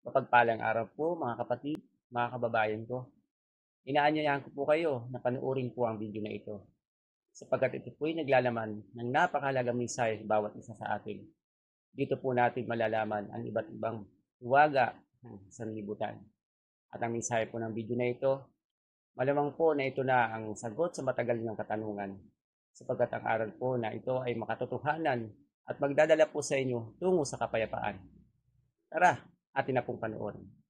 Mapagpalang araw po mga kapatid, mga kababayan ko. Inaanyayahan ko po kayo na panoorin po ang video na ito sapagkat ito po ay naglalaman ng napakahalagang mensahe sa bawat isa sa atin. Dito po natin malalaman ang iba't ibang hiwaga ng sanlibutan. At ang mensahe po ng video na ito, malamang po na ito na ang sagot sa matagal ng katanungan sapagkat ang aral po na ito ay makatotohanan at magdadala po sa inyo tungo sa kapayapaan. Tara, atin na pong panoorin.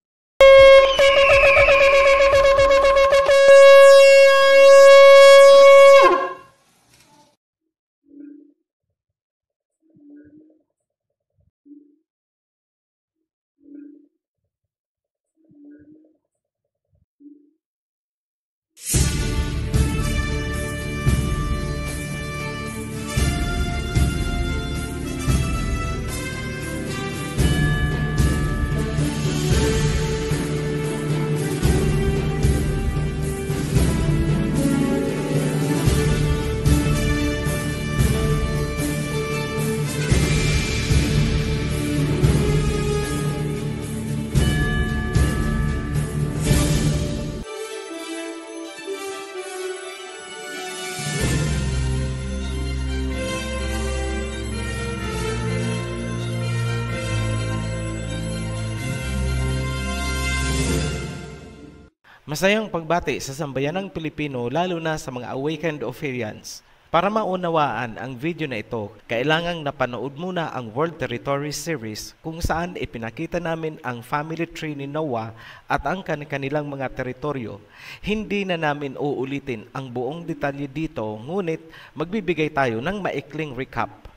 Masayang pagbati sa sambayanang Pilipino lalo na sa mga awakened Ophirians. Para maunawaan ang video na ito, kailangang napanood muna ang World Territory Series kung saan ipinakita namin ang family tree ni Noah at ang kanilang mga teritoryo. Hindi na namin uulitin ang buong detalye dito, ngunit magbibigay tayo ng maikling recap.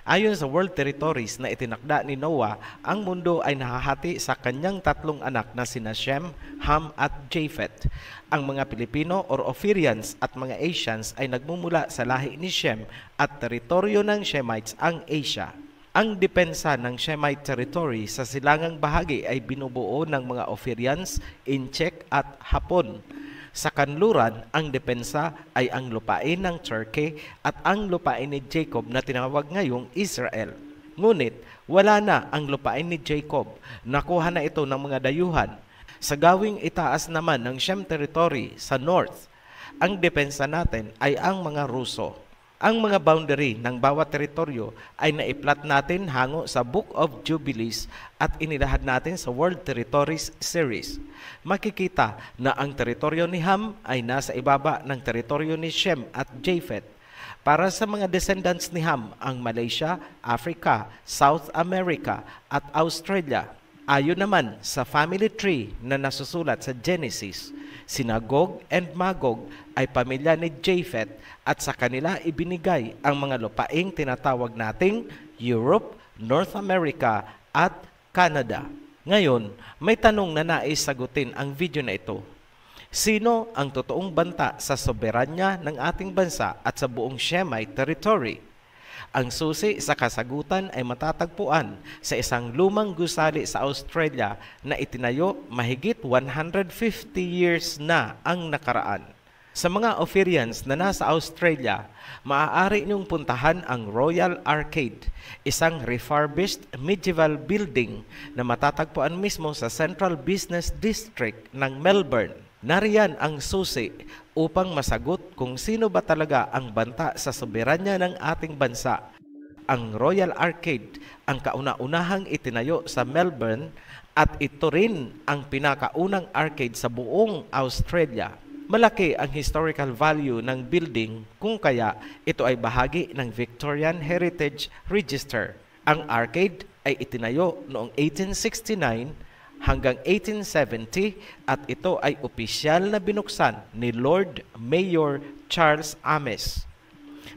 Ayon sa World Territories na itinakda ni Noah, ang mundo ay nahahati sa kanyang tatlong anak na sina Shem, Ham at Japheth. Ang mga Pilipino or Ophirians at mga Asians ay nagmumula sa lahi ni Shem at teritoryo ng Shemites ang Asia. Ang depensa ng Shemite territory sa silangang bahagi ay binubuo ng mga Ophirians, Inchek at Hapon. Sa kanluran, ang depensa ay ang lupain ng Turkey at ang lupain ni Jacob na tinawag ngayong Israel. Ngunit, wala na ang lupain ni Jacob. Nakuha na ito ng mga dayuhan. Sa gawing itaas naman ng Shem territory sa north, ang depensa natin ay ang mga Ruso. Ang mga boundary ng bawat teritoryo ay naiplat natin hango sa Book of Jubilees at inilahad natin sa World Territories Series. Makikita na ang teritoryo ni Ham ay nasa ibaba ng teritoryo ni Shem at Japheth. Para sa mga descendants ni Ham, ang Malaysia, Africa, South America at Australia. Ayon naman sa family tree na nasusulat sa Genesis, sina Gog and Magog ay pamilya ni Japheth at sa kanila ibinigay ang mga lupaing tinatawag nating Europe, North America at Canada. Ngayon, may tanong na nais sagutin ang video na ito. Sino ang totoong banta sa soberanya ng ating bansa at sa buong Shemite territory? Ang susi sa kasagutan ay matatagpuan sa isang lumang gusali sa Australia na itinayo mahigit 150 years na ang nakaraan. Sa mga Ophirians na nasa Australia, maaari niyong puntahan ang Royal Arcade, isang refurbished medieval building na matatagpuan mismo sa Central Business District ng Melbourne. Nariyan ang susi upang masagot kung sino ba talaga ang banta sa soberanya ng ating bansa. Ang Royal Arcade ang kauna-unahang itinayo sa Melbourne at ito rin ang pinakaunang arcade sa buong Australia. Malaki ang historical value ng building kung kaya ito ay bahagi ng Victorian Heritage Register. Ang arcade ay itinayo noong 1869 hanggang 1870 at ito ay opisyal na binuksan ni Lord Mayor Charles Ames.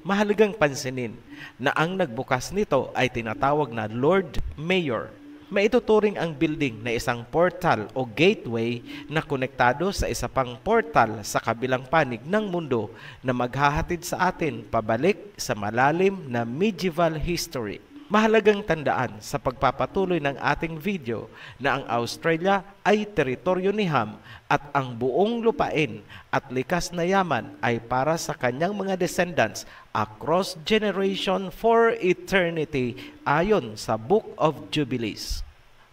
Mahalagang pansinin na ang nagbukas nito ay tinatawag na Lord Mayor. Maituturing ang building na isang portal o gateway na konektado sa isa pang portal sa kabilang panig ng mundo na maghahatid sa atin pabalik sa malalim na medieval history. Mahalagang tandaan sa pagpapatuloy ng ating video na ang Australia ay teritoryo ni Ham at ang buong lupain at likas na yaman ay para sa kanyang mga descendants across generation for eternity ayon sa Book of Jubilees.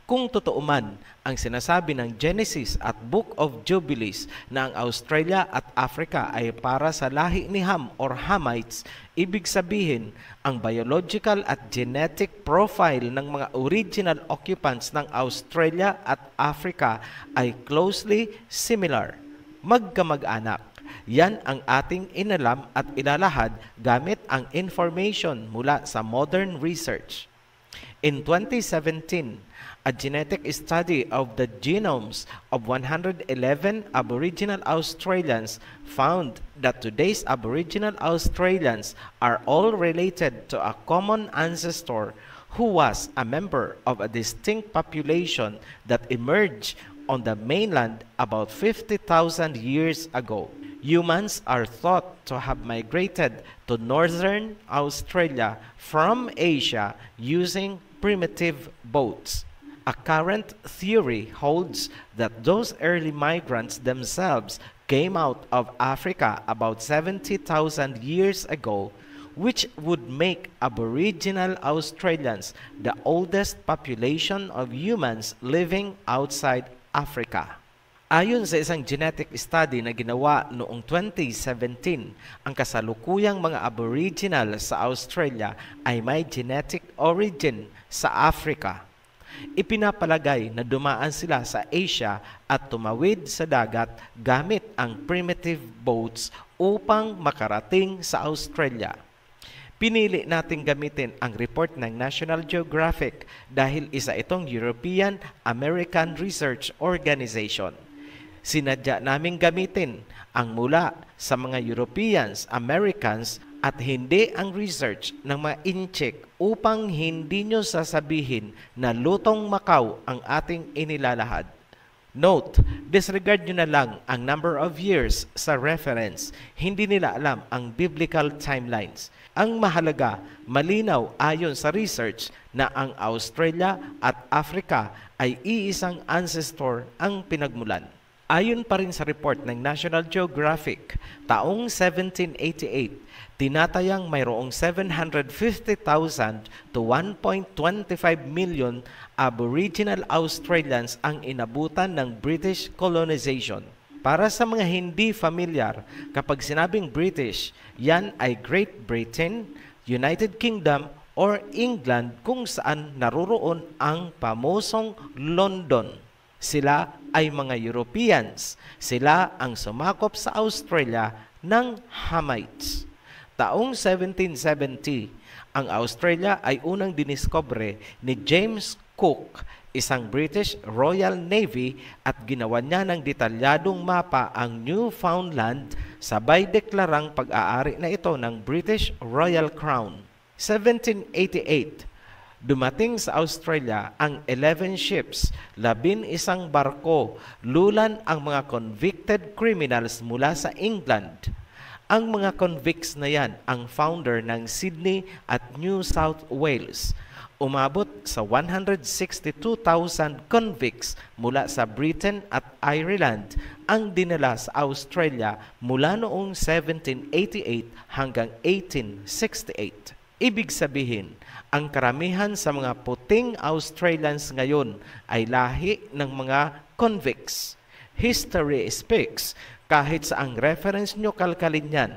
Kung totoo man ang sinasabi ng Genesis at Book of Jubilees na ang Australia at Africa ay para sa lahi ni Ham or Hamites, ibig sabihin ang biological at genetic profile ng mga original occupants ng Australia at Africa ay closely similar, magkamag-anak. Yan ang ating inalam at ilalahad gamit ang information mula sa modern research. In 2017, a genetic study of the genomes of 111 Aboriginal Australians found that today's Aboriginal Australians are all related to a common ancestor who was a member of a distinct population that emerged on the mainland about 50,000 years ago. Humans are thought to have migrated to northern Australia from Asia using primitive boats. A current theory holds that those early migrants themselves came out of Africa about 70,000 years ago, which would make Aboriginal Australians the oldest population of humans living outside Africa. Ayon sa isang genetic study na ginawa noong 2017, ang kasalukuyang mga Aboriginal sa Australia ay may genetic origin sa Africa. Ipinapalagay na dumaan sila sa Asia at tumawid sa dagat gamit ang primitive boats upang makarating sa Australia. Pinili nating gamitin ang report ng National Geographic dahil isa itong European American Research Organization. Sinadya naming gamitin ang mula sa mga Europeans, Americans at hindi ang research ng mga incheck upang hindi nyo sasabihin na lutong Macau ang ating inilalahad. Note, disregard nyo na lang ang number of years sa reference. Hindi nila alam ang biblical timelines. Ang mahalaga, malinaw ayon sa research na ang Australia at Africa ay iisang ancestor ang pinagmulan. Ayon pa rin sa report ng National Geographic, taong 1788, tinatayang mayroong 750,000 to 1.25 million Aboriginal Australians ang inabutan ng British colonization. Para sa mga hindi familiar, kapag sinabing British, yan ay Great Britain, United Kingdom, or England kung saan naroroon ang pamosong London. Sila ay mga Europeans. Sila ang sumakop sa Australia ng Hamites. Taong 1770, ang Australia ay unang diniskobre ni James Cook, isang British Royal Navy, at ginawa niya ng detalyadong mapa ang Newfoundland, sabay deklarang pag-aari na ito ng British Royal Crown. 1788, dumating sa Australia ang 11 ships, 11 barko, lulan ang mga convicted criminals mula sa England. Ang mga convicts na yan ang founder ng Sydney at New South Wales. Umabot sa 162,000 convicts mula sa Britain at Ireland ang dinala sa Australia mula noong 1788 hanggang 1868. Ibig sabihin, ang karamihan sa mga puting Australians ngayon ay lahi ng mga convicts. History speaks. Kahit sa ang reference nyo kalkalin yan,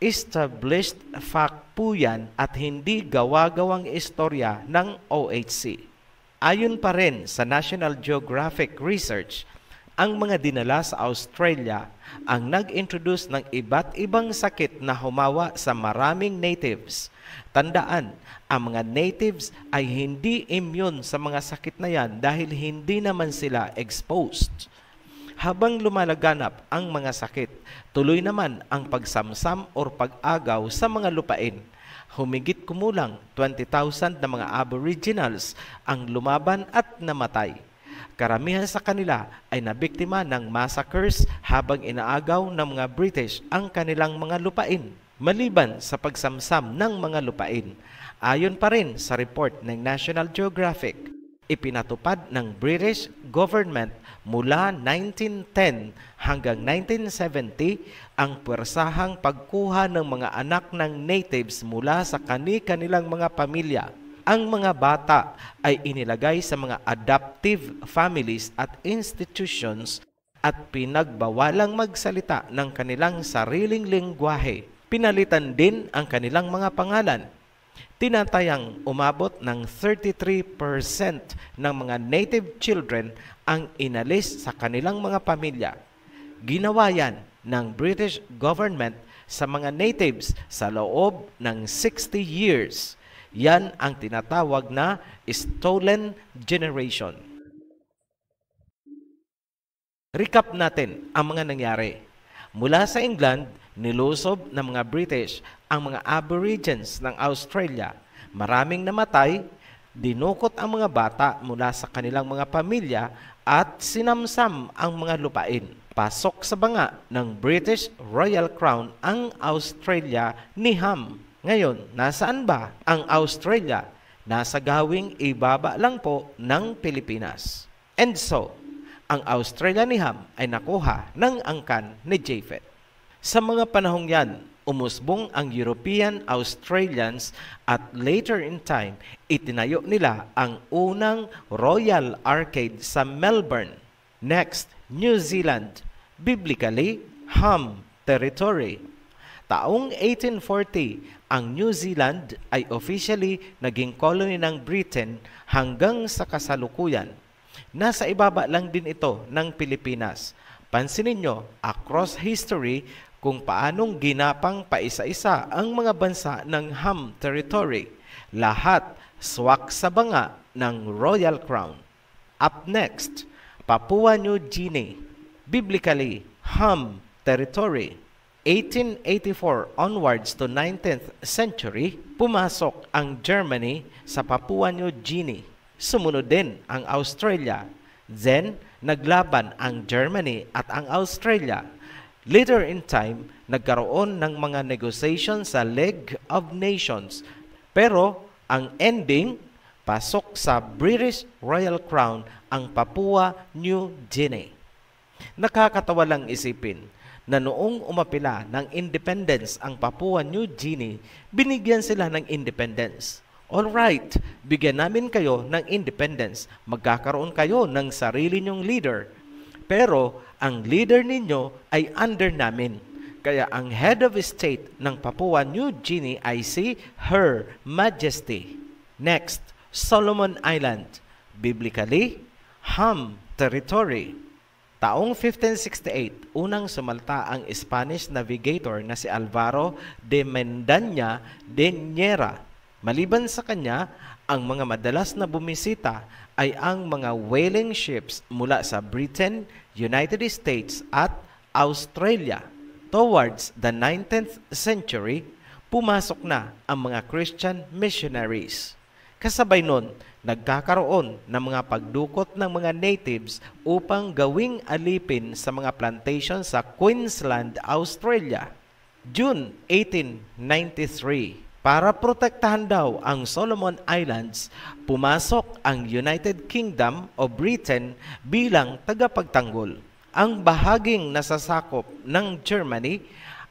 established fact po yan at hindi gawa-gawang istorya ng OHC. Ayon pa rin sa National Geographic Research, ang mga dinala sa Australia ang nag-introduce ng iba't ibang sakit na humawa sa maraming natives. Tandaan, ang mga natives ay hindi immune sa mga sakit na yan dahil hindi naman sila exposed. Habang lumalaganap ang mga sakit, tuloy naman ang pagsamsam o pag-agaw sa mga lupain. Humigit kumulang 20,000 na mga Aboriginals ang lumaban at namatay. Karamihan sa kanila ay nabiktima ng massacres habang inaagaw ng mga British ang kanilang mga lupain. Maliban sa pagsamsam ng mga lupain, ayon pa rin sa report ng National Geographic, ipinatupad ng British government mula 1910 hanggang 1970 ang puwersahang pagkuha ng mga anak ng natives mula sa kani-kanilang mga pamilya. ang mga bata ay inilagay sa mga adoptive families at institutions at pinagbawalang magsalita ng kanilang sariling lengguwahe. Pinalitan din ang kanilang mga pangalan. Tinatayang umabot ng 33% ng mga native children ang inalis sa kanilang mga pamilya. Ginawa yan ng British government sa mga natives sa loob ng 60 years. Yan ang tinatawag na stolen generation. Recap natin ang mga nangyari. Mula sa England, nilusob ng mga British ang mga Aborigines ng Australia. Maraming namatay, dinukot ang mga bata mula sa kanilang mga pamilya at sinamsam ang mga lupain. Pasok sa banga ng British Royal Crown ang Australia ni Ham. Ngayon, nasaan ba ang Australia? Nasa gawing ibaba lang po ng Pilipinas. And so, ang Australia ni Ham ay nakuha ng angkan ni Japhet. Sa mga panahong yan, umusbong ang European Australians at later in time, itinayo nila ang unang Royal Arcade sa Melbourne. Next, New Zealand, biblically, Ham Territory. Taong 1840, ang New Zealand ay officially naging colony ng Britain hanggang sa kasalukuyan. Nasa ibaba lang din ito ng Pilipinas. Pansinin nyo, across history, kung paanong ginapang paisa-isa ang mga bansa ng Ham Territory. Lahat swak sa banga ng Royal Crown. Up next, Papua New Guinea, biblically, Ham Territory. 1884 onwards to 19th century, pumasok ang Germany sa Papua New Guinea. Sumunod din ang Australia. Then, naglaban ang Germany at ang Australia. Later in time, nagkaroon ng mga negotiation sa League of Nations. Pero, ang ending, pasok sa British Royal Crown ang Papua New Guinea. Nakakatawa lang isipin na noong umapila ng independence ang Papua New Guinea, binigyan sila ng independence. Alright, bigyan namin kayo ng independence. Magkakaroon kayo ng sarili nyong leader. Pero ang leader ninyo ay under namin. Kaya ang head of state ng Papua New Guinea ay si Her Majesty. Next, Solomon Island, biblically, Ham Territory. Taong 1568, unang sumalta ang Spanish navigator na si Alvaro de Mendaña de Niera. Maliban sa kanya, ang mga madalas na bumisita ay ang mga whaling ships mula sa Britain, United States at Australia. Towards the 19th century, pumasok na ang mga Christian missionaries. Kasabay nun, nagkakaroon ng mga pagdukot ng mga natives upang gawing alipin sa mga plantation sa Queensland, Australia. June 1893, para protektahan daw ang Solomon Islands, pumasok ang United Kingdom o Britain bilang tagapagtanggol. Ang bahaging nasasakop ng Germany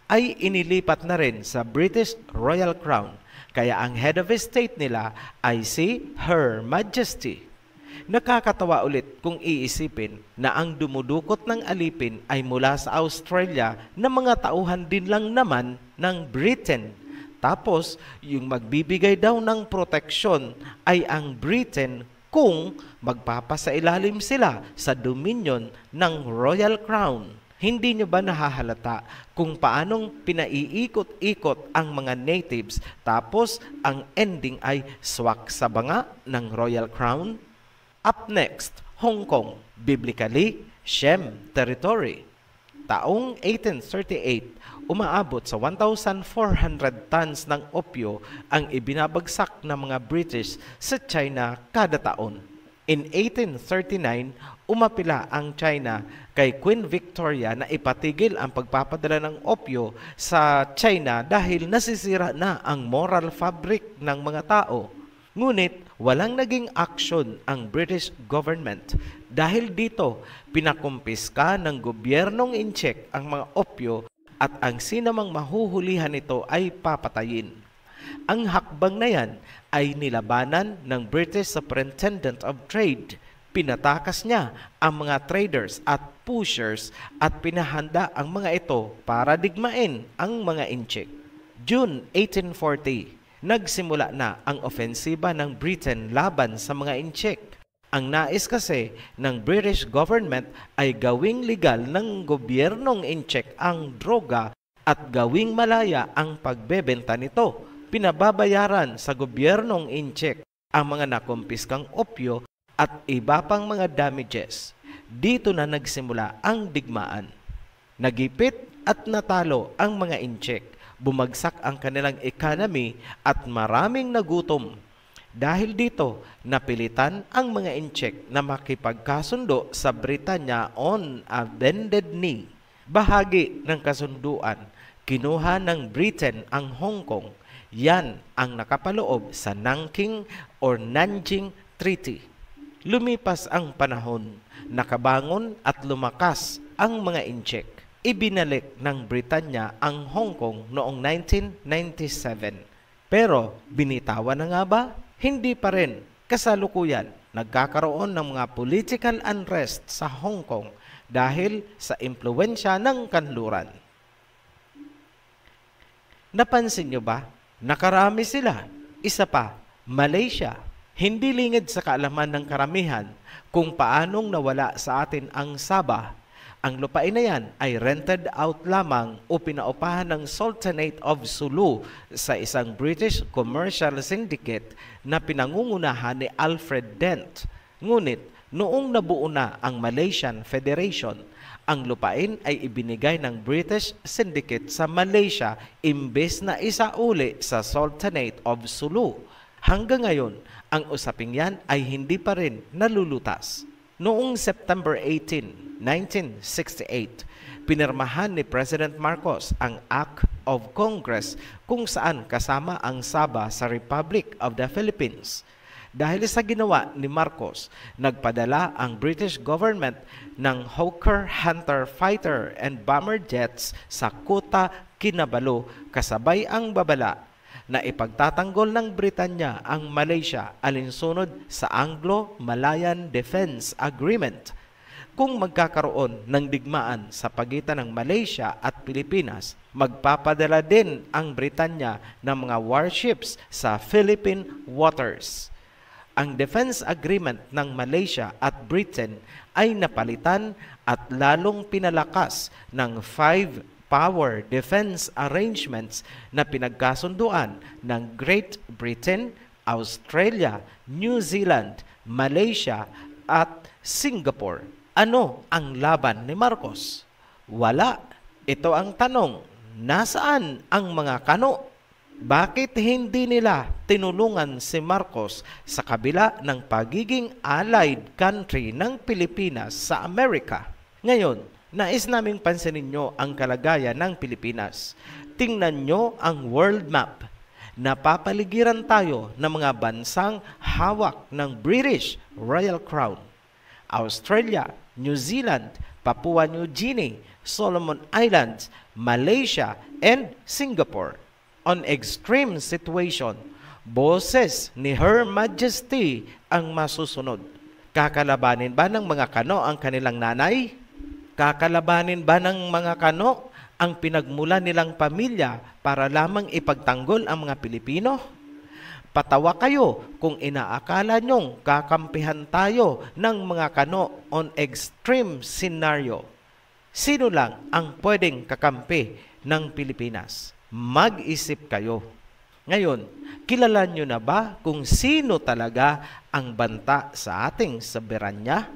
ay inilipat na rin sa British Royal Crown. Kaya ang head of state nila ay si Her Majesty. Nakakatawa ulit kung iisipin na ang dumudukot ng alipin ay mula sa Australia na mga tauhan din lang naman ng Britain. Tapos, yung magbibigay daw ng proteksyon ay ang Britain kung magpapasailalim sila sa dominion ng Royal Crown. Hindi nyo ba nahahalata kung paanong pinaiikot-ikot ang mga natives tapos ang ending ay swak sa banga ng Royal Crown? Up next, Hong Kong, biblically, Siem Territory. Taong 1838, umaabot sa 1,400 tons ng opyo ang ibinabagsak ng mga British sa China kada taon. In 1839, umapila ang China kay Queen Victoria na ipatigil ang pagpapadala ng opyo sa China dahil nasisira na ang moral fabric ng mga tao. Ngunit walang naging aksyon ang British government. Dahil dito, pinakumpiska ng gobyernong in-check ang mga opyo at ang sinamang mahuhulihan nito ay papatayin. Ang hakbang na yan ay nilabanan ng British Superintendent of Trade. Pinatakas niya ang mga traders at pushers at pinahanda ang mga ito para digmain ang mga Inchik. June 1840, nagsimula na ang ofensiba ng Britain laban sa mga Inchik. Ang nais kasi ng British government ay gawing legal ng gobyernong Inchik ang droga at gawing malaya ang pagbebenta nito. Pinababayaran sa gobyernong Inchik ang mga nakumpiskang opyo at iba pang mga damages. Dito na nagsimula ang digmaan. Nagipit at natalo ang mga Inchik. Bumagsak ang kanilang economy at maraming nagutom. Dahil dito, napilitan ang mga Inchik na makipagkasundo sa Britanya on a bended knee. Bahagi ng kasunduan, kinuha ng Britain ang Hong Kong. Yan ang nakapaloob sa Nanking or Nanjing Treaty. Lumipas ang panahon, nakabangon at lumakas ang mga Inchik. Ibinalik ng Britanya ang Hong Kong noong 1997. Pero binitawan na nga ba? Hindi pa rin. Kasalukuyan, nagkakaroon ng mga political unrest sa Hong Kong dahil sa impluwensya ng kanluran. Napansin nyo ba? Nakarami sila. Isa pa, Malaysia. Hindi lingid sa kaalaman ng karamihan kung paanong nawala sa atin ang Sabah. Ang lupain na yan ay rented out lamang o pinaupahan ng Sultanate of Sulu sa isang British commercial syndicate na pinangungunahan ni Alfred Dent. Ngunit noong nabuo na ang Malaysian Federation, ang lupain ay ibinigay ng British syndicate sa Malaysia imbes na isauli sa Sultanate of Sulu. Hanggang ngayon, ang usaping yan ay hindi pa rin nalulutas. Noong September 18, 1968, pinirmahan ni President Marcos ang Act of Congress kung saan kasama ang Sabah sa Republic of the Philippines. Dahil sa ginawa ni Marcos, nagpadala ang British government ng Hawker Hunter fighter and bomber jets sa Kota Kinabalu kasabay ang babala na ipagtatanggol ng Britanya ang Malaysia alinsunod sa Anglo-Malayan Defense Agreement. Kung magkakaroon ng digmaan sa pagitan ng Malaysia at Pilipinas, magpapadala din ang Britanya ng mga warships sa Philippine waters. Ang defense agreement ng Malaysia at Britain ay napalitan at lalong pinalakas ng 5 power defense arrangements na pinagkasunduan ng Great Britain, Australia, New Zealand, Malaysia at Singapore. Ano ang laban ni Marcos? Wala. Ito ang tanong, nasaan ang mga kano? Bakit hindi nila tinulungan si Marcos sa kabila ng pagiging allied country ng Pilipinas sa Amerika? Ngayon, nais naming pansinin nyo ang kalagayan ng Pilipinas. Tingnan nyo ang world map. Napapaligiran tayo ng mga bansang hawak ng British Royal Crown. Australia, New Zealand, Papua New Guinea, Solomon Islands, Malaysia, and Singapore. On extreme situation, boses ni Her Majesty ang masusunod. Kakalabanin ba ng mga kano ang kanilang nanay? Kakalabanin ba ng mga kano ang pinagmula nilang pamilya para lamang ipagtanggol ang mga Pilipino? Patawa kayo kung inaakala nyong kakampihan tayo ng mga kano on extreme scenario. Sino lang ang pwedeng kakampi ng Pilipinas? Mag-isip kayo. Ngayon, kilala nyo na ba kung sino talaga ang banta sa ating soberanya?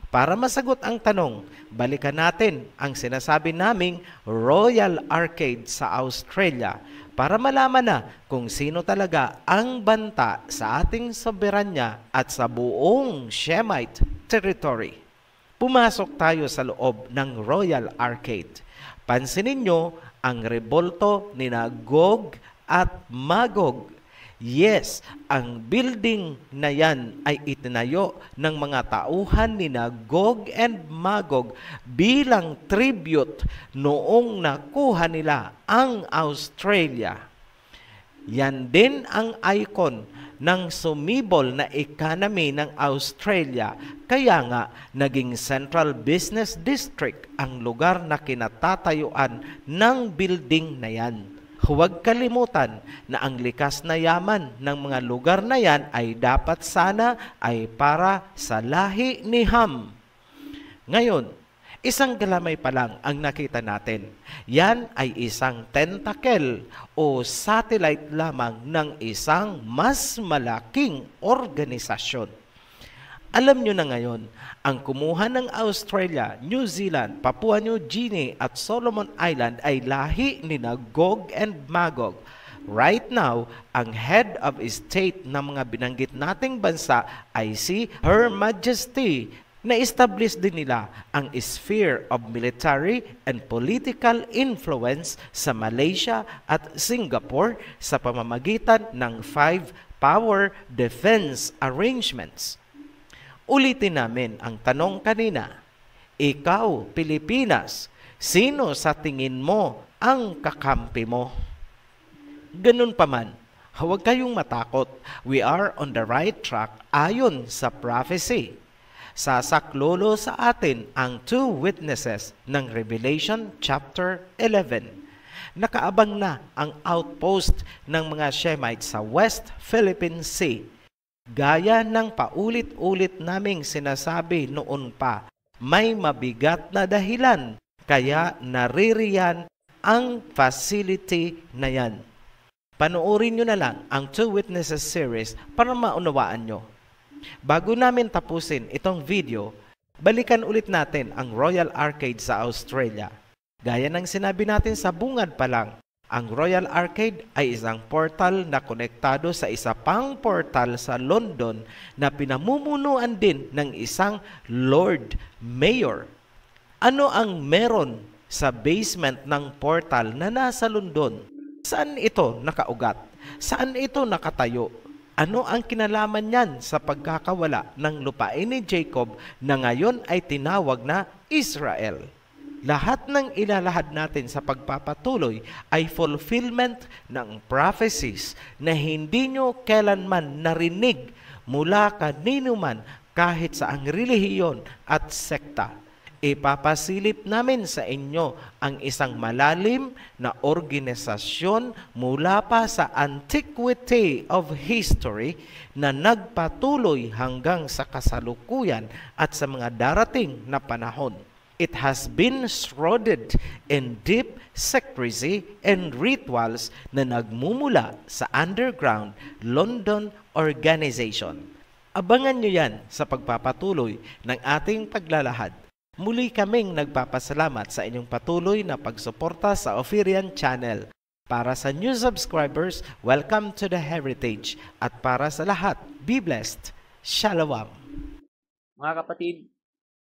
Para masagot ang tanong, balikan natin ang sinasabi naming Royal Arcade sa Australia para malaman na kung sino talaga ang banta sa ating soberanya at sa buong Shemite territory. Pumasok tayo sa loob ng Royal Arcade. Pansinin nyo ang rebolto ni Gog at Magog. Yes, ang building na yan ay itinayo ng mga tauhan ni Gog and Magog bilang tribute noong nakuha nila ang Australia. Yan din ang icon ng sumibol na economy ng Australia. Kaya nga, naging Central Business District ang lugar na kinatatayuan ng building na yan. Huwag kalimutan na ang likas na yaman ng mga lugar na yan ay dapat sana ay para sa lahi ni Ham. Ngayon, isang galamay pa lang ang nakita natin. Yan ay isang tentacle o satellite lamang ng isang mas malaking organisasyon. Alam nyo na ngayon, ang kumuha ng Australia, New Zealand, Papua New Guinea at Solomon Island ay lahi ni Gog and Magog. Right now, ang head of state ng mga binanggit nating bansa ay si Her Majesty. Na-establish din nila ang sphere of military and political influence sa Malaysia at Singapore sa pamamagitan ng 5 power defense arrangements. Ulitin namin ang tanong kanina. Ikaw, Pilipinas, sino sa tingin mo ang kakampi mo? Ganun pa man, huwag kayong matakot. We are on the right track ayon sa prophecy. Sasaklolo sa atin ang 2 witnesses ng Revelation chapter 11. Nakaabang na ang outpost ng mga Shemites sa West Philippine Sea. Gaya ng paulit-ulit naming sinasabi noon pa, may mabigat na dahilan kaya naririyan ang facility na yan. Panoorin nyo na lang ang 2 Witnesses series para maunawaan nyo. Bago namin tapusin itong video, balikan ulit natin ang Royal Arcade sa Australia. Gaya ng sinabi natin sa bungad pa lang, ang Royal Arcade ay isang portal na konektado sa isa pang portal sa London na pinamumunuan din ng isang Lord Mayor. Ano ang meron sa basement ng portal na nasa London? Saan ito nakaugat? Saan ito nakatayo? Ano ang kinalaman niyan sa pagkakawala ng lupain ni Jacob na ngayon ay tinawag na Israel? Lahat ng ilalahad natin sa pagpapatuloy ay fulfillment ng prophecies na hindi nyo kailanman narinig mula kanino man kahit sa ang relihiyon at sekta. Ipapasilip namin sa inyo ang isang malalim na organisasyon mula pa sa antiquity of history na nagpatuloy hanggang sa kasalukuyan at sa mga darating na panahon. It has been shrouded in deep secrecy and rituals na nagmumula sa underground London organization. Abangan nyo yan sa pagpapatuloy ng ating paglalahad. Muli kaming nagpapasalamat sa inyong patuloy na pagsuporta sa Ophirian Channel. Para sa new subscribers, welcome to the heritage. At para sa lahat, be blessed. Shalom. Mga kapatid,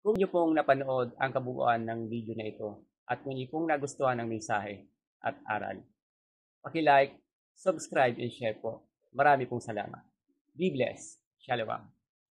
kung niyo pong napanood ang kabuuan ng video na ito at kung niyo pong nagustuhan ng mensahe at aral, paki-like, subscribe, and share po. Marami pong salamat. Be blessed. Shalom.